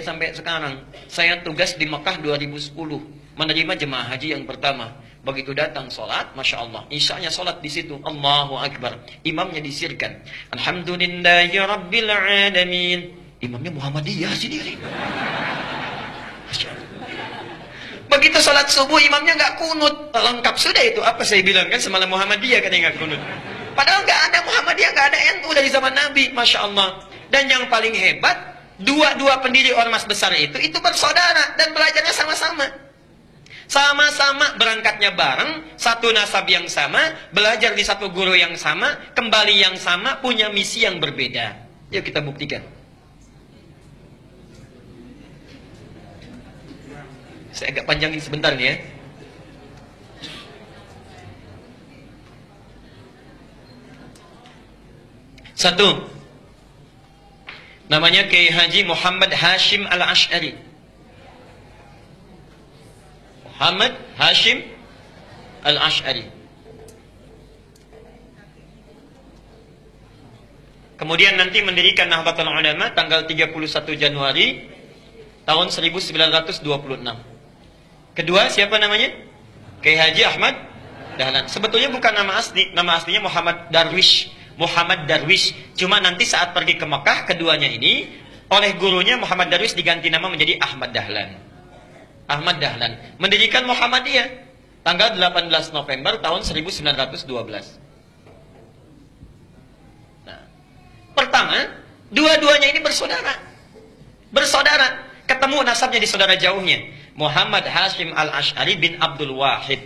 sampai sekarang. Saya tugas di Mekah 2010, menerima jemaah haji yang pertama. Begitu datang sholat, Masya Allah, isyanya sholat di situ, Allahu Akbar. Imamnya disirkan, Alhamdulillahi Rabbil Alamin. Imamnya Muhammadiyah sendiri. Masya Allah. Begitu sholat subuh, imamnya nggak kunut. Lengkap sudah itu. Apa saya bilang kan semalam Muhammadiyah kan yang nggak kunut. Padahal nggak ada Muhammadiyah, nggak ada NU dari zaman Nabi, Masya Allah. Dan yang paling hebat, dua pendiri ormas besar itu bersaudara dan belajarnya sama-sama. Sama-sama berangkatnya bareng, satu nasab yang sama, belajar di satu guru yang sama, kembali yang sama, punya misi yang berbeda. Yuk kita buktikan. Saya agak panjangin sebentar nih ya. Satu, namanya Kiai Haji Muhammad Hashim Al-Ash'ari. Muhammad Hashim Al-Ash'ari. Kemudian nanti mendirikan Nahdlatul Ulama tanggal 31 Januari tahun 1926. Kedua, siapa namanya? Kiai Haji Ahmad Dahlan. Sebetulnya bukan nama asli, nama aslinya Muhammad Darwish. Muhammad Darwish. Cuma nanti saat pergi ke Mekah, keduanya ini oleh gurunya Muhammad Darwish diganti nama menjadi Ahmad Dahlan. Ahmad Dahlan mendirikan Muhammadiyah tanggal 18 November tahun 1912. Nah, pertama, dua-duanya ini bersaudara. Bersaudara. Ketemu nasabnya di saudara jauhnya. Muhammad Hashim Al-Ash'ari bin Abdul Wahid.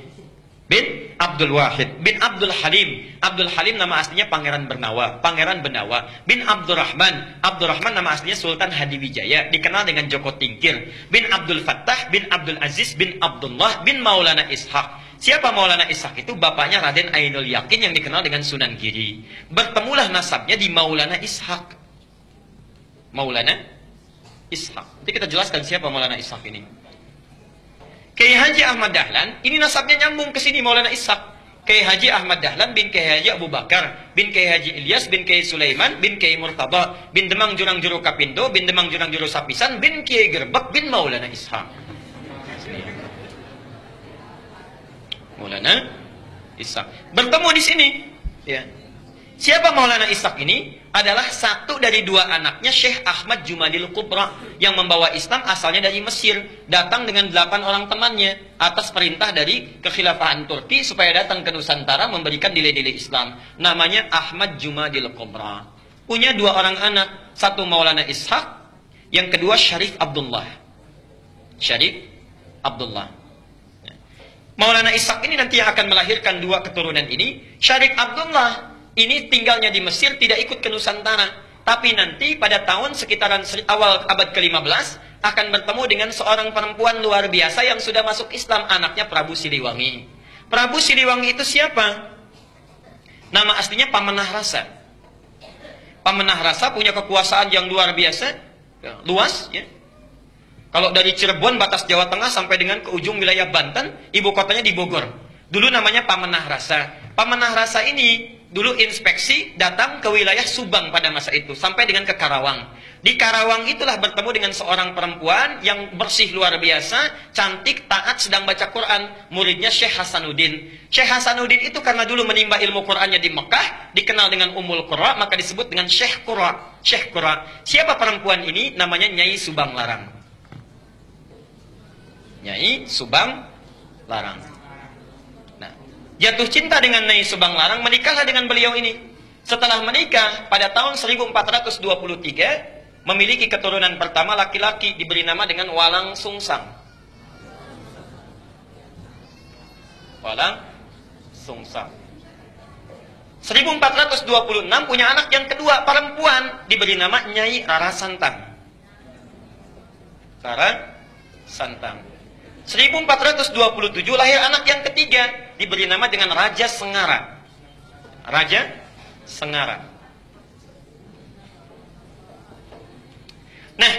Bin Abdul Wahid. Bin Abdul Halim. Abdul Halim nama aslinya Pangeran Bernawa. Pangeran Benawa. Bin Abdurrahman. Abdurrahman nama aslinya Sultan Hadiwijaya. Dikenal dengan Joko Tingkir. Bin Abdul Fattah. Bin Abdul Aziz. Bin Abdullah. Bin Maulana Ishaq. Siapa Maulana Ishaq itu? Bapaknya Raden Ainul Yakin yang dikenal dengan Sunan Giri. Bertemulah nasabnya di Maulana Ishaq. Maulana Ishaq. Nanti kita jelaskan siapa Maulana Ishaq ini. Kiai Haji Ahmad Dahlan, ini nasabnya nyambung ke sini Maulana Ishaq. Kiai Haji Ahmad Dahlan bin Kiai Haji Abu Bakar, bin Kiai Haji Ilyas, bin Kiai Sulaiman, bin Kiai Murtada, bin Demang Jurang Juru Kapindo, bin Demang Jurang Juru Sapisan, bin Kiai Gerbek, bin Maulana Ishaq. Maulana Ishaq. Bertemu di sini. Ya. Siapa Maulana Ishaq ini? Adalah satu dari dua anaknya Syekh Ahmad Jumadil Kubra yang membawa Islam asalnya dari Mesir, datang dengan 8 orang temannya atas perintah dari kekhilafahan Turki supaya datang ke Nusantara memberikan nilai-nilai Islam. Namanya Ahmad Jumadil Kubra. Punya 2 orang anak, satu Maulana Ishaq, yang kedua Syarif Abdullah. Syarif Abdullah. Maulana Ishaq ini nanti yang akan melahirkan 2 keturunan ini. Syarif Abdullah ini tinggalnya di Mesir, tidak ikut ke Nusantara. Tapi nanti pada tahun sekitaran awal abad ke-15 akan bertemu dengan seorang perempuan luar biasa yang sudah masuk Islam, anaknya Prabu Siliwangi. Prabu Siliwangi itu siapa? Nama aslinya Pamenah Rasa. Pamenah Rasa punya kekuasaan yang luar biasa, luas ya. Kalau dari Cirebon batas Jawa Tengah sampai dengan ke ujung wilayah Banten, ibu kotanya di Bogor. Dulu namanya Pamenah Rasa. Pamenah Rasa ini dulu inspeksi datang ke wilayah Subang pada masa itu sampai dengan ke Karawang. Di Karawang itulah bertemu dengan seorang perempuan yang bersih luar biasa, cantik, taat, sedang baca Quran. Muridnya Syekh Hasanuddin. Syekh Hasanuddin itu karena dulu menimba ilmu Qurannya di Mekah, dikenal dengan Ummul Qura, maka disebut dengan Syekh Qura. Syekh Qura. Siapa perempuan ini? Namanya Nyai Subang Larang. Nyai Subang Larang. Jatuh cinta dengan Nyai Subang Larang, menikahlah dengan beliau ini. Setelah menikah, pada tahun 1423, memiliki keturunan pertama laki-laki, diberi nama dengan Walang Sungsang. Walang Sungsang. 1426 punya anak yang kedua, perempuan, diberi nama Nyai Rara Santang. Rara Santang. 1427 lahir anak yang ketiga, diberi nama dengan Raja Sengara. Raja Sengara. Nah,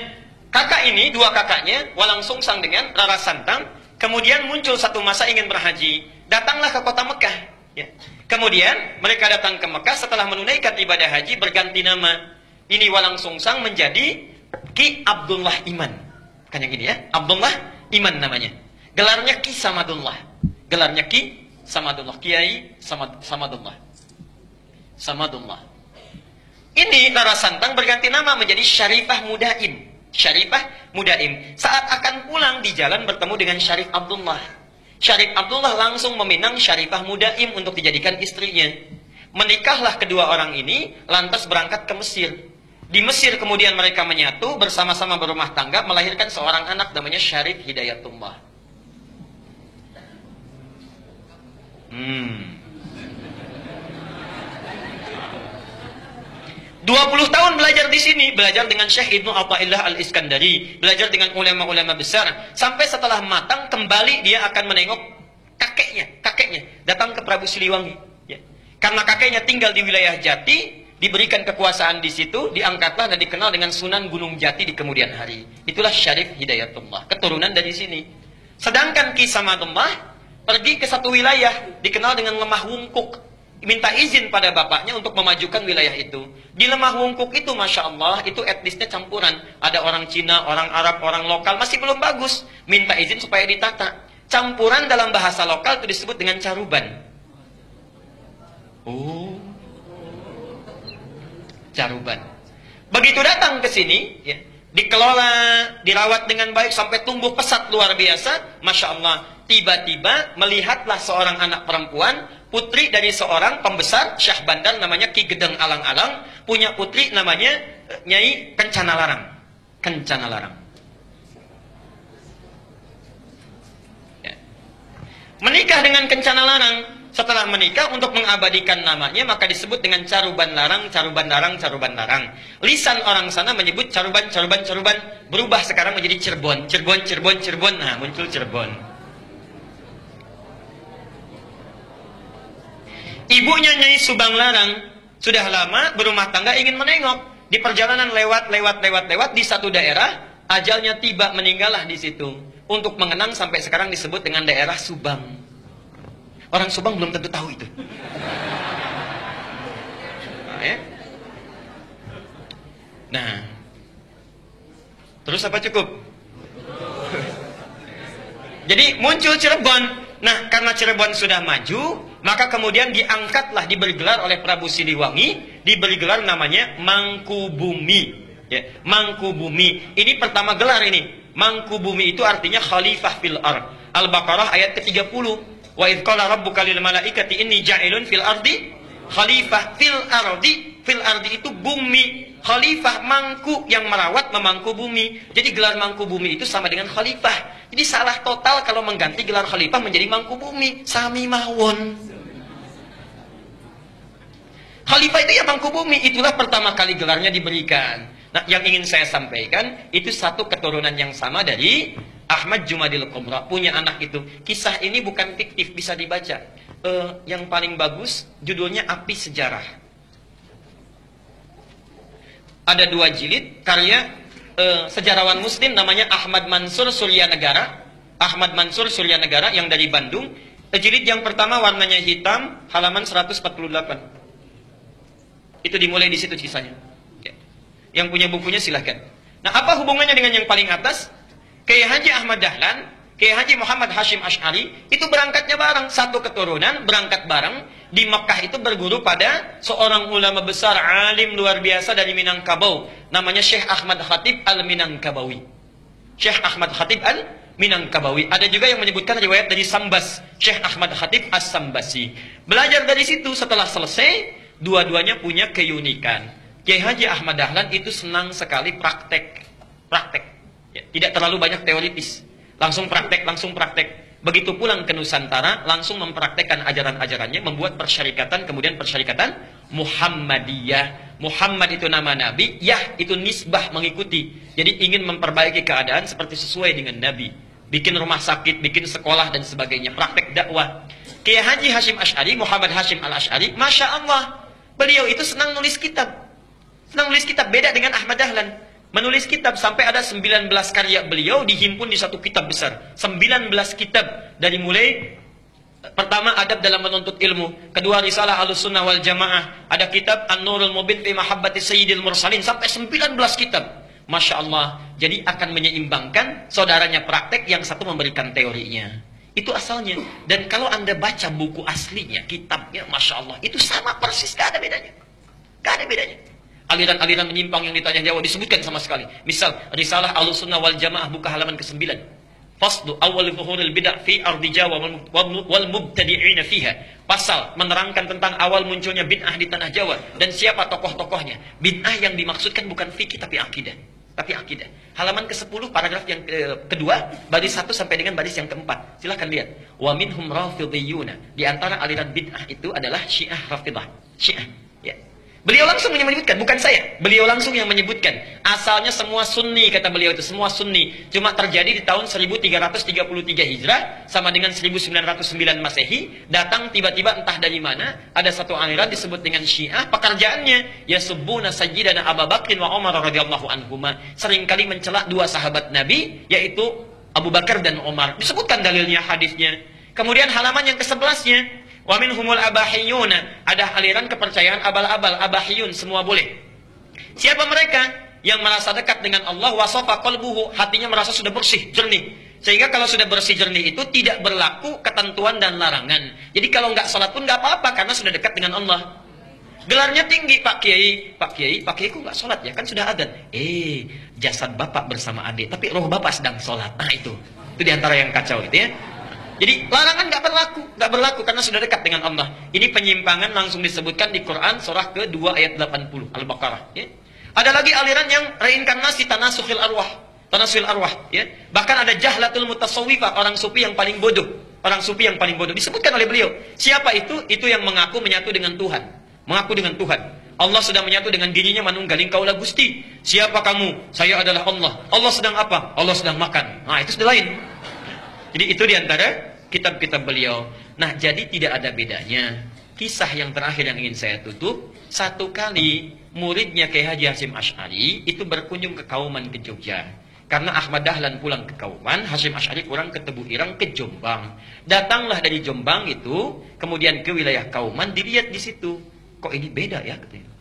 kakak ini, 2 kakaknya, Walang Sungsang dengan Rara Santang, kemudian muncul satu masa ingin berhaji. Datanglah ke kota Mekah. Ya. Kemudian mereka datang ke Mekah setelah menunaikan ibadah haji, berganti nama. Ini Walang Sungsang menjadi Ki Abdullah Iman. Kan yang ini ya, Abdullah Iman namanya. Gelarnya Ki Samadullah. Gelarnya Ki Samadullah, Kiai Samadullah. Samadullah. Ini Rara Santang berganti nama menjadi Syarifah Mudaim. Syarifah Mudaim. Saat akan pulang di jalan bertemu dengan Syarif Abdullah. Syarif Abdullah langsung meminang Syarifah Mudaim untuk dijadikan istrinya. Menikahlah kedua orang ini, lantas berangkat ke Mesir. Di Mesir kemudian mereka menyatu, bersama-sama berumah tangga, melahirkan seorang anak namanya Syarif Hidayatullah. 20 tahun belajar di sini, belajar dengan Syekh Ibnu Athaillah Al-Iskandari, belajar dengan ulama-ulama besar, sampai setelah matang kembali dia akan menengok kakeknya datang ke Prabu Siliwangi. Ya. Karena kakeknya tinggal di wilayah Jati, diberikan kekuasaan di situ, diangkatlah dan dikenal dengan Sunan Gunung Jati di kemudian hari. Itulah Syarif Hidayatullah, keturunan dari sini. Sedangkan Ki Samadullah pergi ke satu wilayah dikenal dengan Lemah Wungkuk. Minta izin pada bapaknya untuk memajukan wilayah itu. Di Lemah Wungkuk itu, Masya Allah, itu etnisnya campuran. Ada orang Cina, orang Arab, orang lokal, masih belum bagus. Minta izin supaya ditata. Campuran dalam bahasa lokal itu disebut dengan caruban. Oh, caruban. Begitu datang ke sini, ya, dikelola, dirawat dengan baik sampai tumbuh pesat luar biasa. Masya Allah, tiba-tiba melihatlah seorang anak perempuan, putri dari seorang pembesar Syah Bandar namanya Ki Gedeng Alang-Alang, punya putri namanya Nyai Kencana Larang. Kencana Larang. Ya. Menikah dengan Kencana Larang. Setelah menikah, untuk mengabadikan namanya, maka disebut dengan Caruban Larang, Caruban Larang, Caruban Larang. Lisan orang sana menyebut Caruban, Caruban, Caruban. Berubah sekarang menjadi Cirebon, Cirebon, Cirebon, Cirebon. Nah, muncul Cirebon. Ibunya Nyai Subang Larang sudah lama berumah tangga, ingin menengok. Di perjalanan lewat di satu daerah, ajalnya tiba, meninggallah di situ. Untuk mengenang sampai sekarang disebut dengan daerah Subang. Orang Subang belum tentu tahu itu. Nah, ya. Nah, terus apa cukup? Jadi muncul Cirebon. Nah, karena Cirebon sudah maju, maka kemudian diangkatlah, diberi gelar oleh Prabu Siliwangi, diberi gelar namanya Mangkubumi. Ya, Mangkubumi. Ini pertama gelar ini. Mangkubumi itu artinya khalifah fil ard. Al-Baqarah ayat ke-30. Wa idh qala rabbuka lil malaikati inni ja'ilun fil ardi khalifah. Fil ardi itu bumi. Khalifah, mangku, yang merawat, memangku bumi. Jadi gelar mangku bumi itu sama dengan khalifah. Jadi salah total kalau mengganti gelar khalifah menjadi mangku bumi. Sami mawon. Khalifah itu ya mangku bumi. Itulah pertama kali gelarnya diberikan. Nah, yang ingin saya sampaikan, itu satu keturunan yang sama dari Ahmad Jumadil Kubra. Punya anak itu. Kisah ini bukan fiktif, bisa dibaca. Yang paling bagus, judulnya Api Sejarah. Ada 2 jilid, karya sejarawan muslim namanya Ahmad Mansur Suryanegara. Ahmad Mansur Suryanegara yang dari Bandung. Jilid yang pertama warnanya hitam, halaman 148. Itu dimulai di situ kisahnya. Yang punya bukunya silahkan. Nah, apa hubungannya dengan yang paling atas? Kiai Haji Ahmad Dahlan, Kiai Haji Muhammad Hashim Asy'ari, itu berangkatnya bareng, satu keturunan, berangkat bareng. Di Mekah itu berguru pada seorang ulama besar, alim luar biasa dari Minangkabau. Namanya Syekh Ahmad Khatib Al-Minangkabawi. Syekh Ahmad Khatib Al-Minangkabawi. Ada juga yang menyebutkan riwayat dari Sambas, Syekh Ahmad Khatib As-Sambasi. Belajar dari situ, setelah selesai, dua-duanya punya keunikan. Kiai Haji Ahmad Dahlan itu senang sekali praktek. Ya, tidak terlalu banyak teoritis. Langsung praktek. Begitu pulang ke Nusantara, langsung mempraktekkan ajaran-ajarannya, membuat persyarikatan, kemudian persyarikatan Muhammadiyah. Muhammad itu nama Nabi, Yah itu nisbah, mengikuti. Jadi ingin memperbaiki keadaan seperti sesuai dengan Nabi. Bikin rumah sakit, bikin sekolah, dan sebagainya. Praktek dakwah. Kiai Haji Hashim Asy'ari, Muhammad Hashim Al-Asy'ari, Masya Allah, beliau itu senang nulis kitab. Beda dengan Ahmad Dahlan. Menulis kitab sampai ada 19 karya beliau dihimpun di satu kitab besar. 19 kitab. Dari mulai pertama adab dalam menuntut ilmu, kedua risalah Ahlussunnah wal Jamaah, ada kitab An-Nurul Mubin fi Mahabbati Sayyidil Mursalin, sampai 19 kitab. Masya Allah. Jadi akan menyeimbangkan saudaranya praktek, yang satu memberikan teorinya. Itu asalnya. Dan kalau Anda baca buku aslinya, kitabnya, Masya Allah, itu sama persis, gak ada bedanya. Gak ada bedanya. Aliran-aliran menyimpang yang ditanya jawab disebutkan sama sekali. Misal, Risalah Ahlussunnah wal Jamaah buka halaman ke-9. Faslu awal zuhuril bid'ah fi ardi Jawa wal mubtadi'ina fiha. Pasal menerangkan tentang awal munculnya bid'ah di tanah Jawa dan siapa tokoh-tokohnya. Bid'ah yang dimaksudkan bukan fikih tapi akidah. Tapi akidah. Halaman ke-10 paragraf yang kedua, baris 1 sampai dengan baris yang ke-4. Silahkan lihat. Wa minhum rafidhiyuna. Di antara aliran bid'ah itu adalah Syiah Rafidah. Syiah. Ya. Beliau langsung menyebutkan, bukan saya. Beliau langsung yang menyebutkan. Asalnya semua sunni, kata beliau itu. Semua sunni. Cuma terjadi di tahun 1333 Hijrah, sama dengan 1909 Masehi. Datang tiba-tiba entah dari mana, ada satu aliran disebut dengan Syiah. Pekerjaannya, yasubbuna sayyidana Abu Bakrin wa Umar radhiyallahu anhuma. Seringkali mencela dua sahabat Nabi, yaitu Abu Bakar dan Umar. Disebutkan dalilnya, hadisnya. Kemudian halaman yang ke-11-nya, wa minhumul abahiyuna, ada aliran kepercayaan abal-abal, abahiyun, semua boleh. Siapa mereka? Yang merasa dekat dengan Allah, wasafa qalbuhu, hatinya merasa sudah bersih, jernih. Sehingga kalau sudah bersih jernih itu tidak berlaku ketentuan dan larangan. Jadi kalau nggak sholat pun nggak apa-apa karena sudah dekat dengan Allah. Gelarnya tinggi, Pak Kiai. Pak Kiai kok nggak sholat ya? Kan sudah adzan. Jasad bapak bersama adik, tapi roh bapak sedang sholat. Nah itu diantara yang kacau itu ya. Jadi larangan nggak berlaku karena sudah dekat dengan Allah. Ini penyimpangan langsung disebutkan di Quran surah ke-2 ayat 80 Al-Baqarah. Ya. Ada lagi aliran yang reinkarnasi tanasukhil arwah. Ya. Bahkan ada jahlatul mutasawwifah, orang sufi yang paling bodoh. Orang sufi yang paling bodoh disebutkan oleh beliau. Siapa itu? Itu yang mengaku menyatu dengan Tuhan. Mengaku dengan Tuhan. Allah sedang menyatu dengan dirinya, manunggaling kaulah Gusti. Siapa kamu? Saya adalah Allah. Allah sedang apa? Allah sedang makan. Nah itu sudah lain. Jadi itu diantara kitab-kitab beliau. Nah, jadi tidak ada bedanya. Kisah yang terakhir yang ingin saya tutup, satu kali muridnya Kiai Haji Hasyim Asy'ari itu berkunjung ke Kauman ke Jogja. Karena Ahmad Dahlan pulang ke Kauman, Hasyim Asy'ari kurang ke Tebu Ireng ke Jombang. Datanglah dari Jombang itu, kemudian ke wilayah Kauman, dilihat di situ. Kok ini beda ya katanya.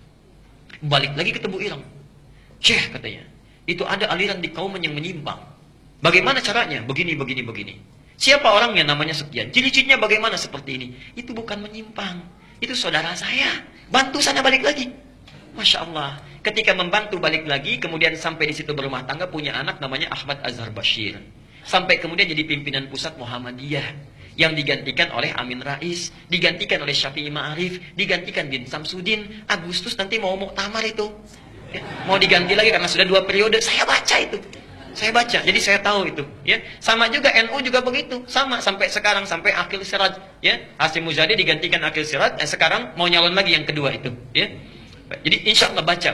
Balik lagi ke Tebu Ireng. Syekh katanya, itu ada aliran di Kauman yang menyimpang. Bagaimana caranya? Begini. Siapa orangnya? Namanya sekian. Ciri-cirinya bagaimana seperti ini? Itu bukan menyimpang. Itu saudara saya. Bantu sana balik lagi. Masya Allah. Ketika membantu balik lagi, kemudian sampai di situ berumah tangga, punya anak namanya Ahmad Azhar Bashir. Sampai kemudian jadi pimpinan pusat Muhammadiyah. Yang digantikan oleh Amin Rais. Digantikan oleh Syafi'i Ma'arif. Digantikan bin Samsudin. Agustus nanti mau muktamar itu. Ya, mau diganti lagi karena sudah 2 periode. Saya baca itu. Saya baca, jadi saya tahu itu. Ya, sama juga NU juga begitu, sama sampai sekarang sampai Aqil Siraj. Ya, Hasyim Muzadi digantikan Aqil Siraj, sekarang mau nyalon lagi yang kedua itu. Ya, jadi insya Allah baca.